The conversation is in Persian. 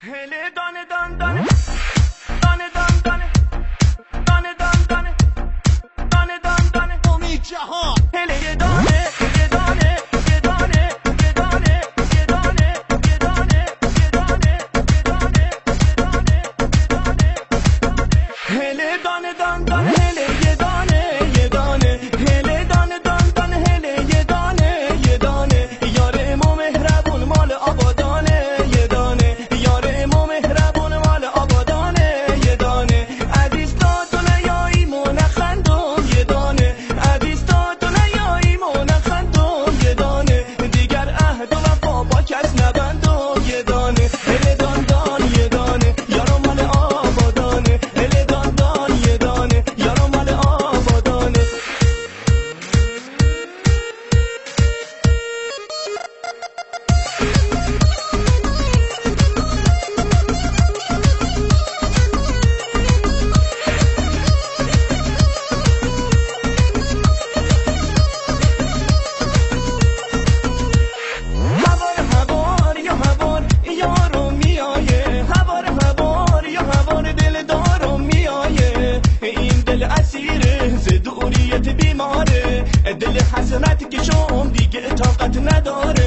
هله دانه دان دانه دانه دان دانه دانه دان دانه دانه دان دانه امید جهان هله یه دانه یه دانه یه دانه یه دانه یه دانه یه دانه یه دانه یه دانه یه دانه یه دانه هله دانه دان دانه هله یه دانه یه دانه هله دانه دان دانه هله یه دانه یه دانه یار ما مهربون مال آبادانه یه دانه یار ما مهربون مال آبادانه یه دانه عزیزتاتون یایی نخندون یه دانه عزیزتاتون یایی نخندون یه دانه دیگر عهد و وفا با کس نبندون یه دانه هله دان دان یه دانه یارو مال آبادانه هله دان دان یه دانه یارو مال آبادانه هوار هوار یا هوار یارو میایه هوار هوار یا هوار دل دارو میایه این دل اسیره ز دوریت بیماره دل حسرت که شم دیگه طاقت نداره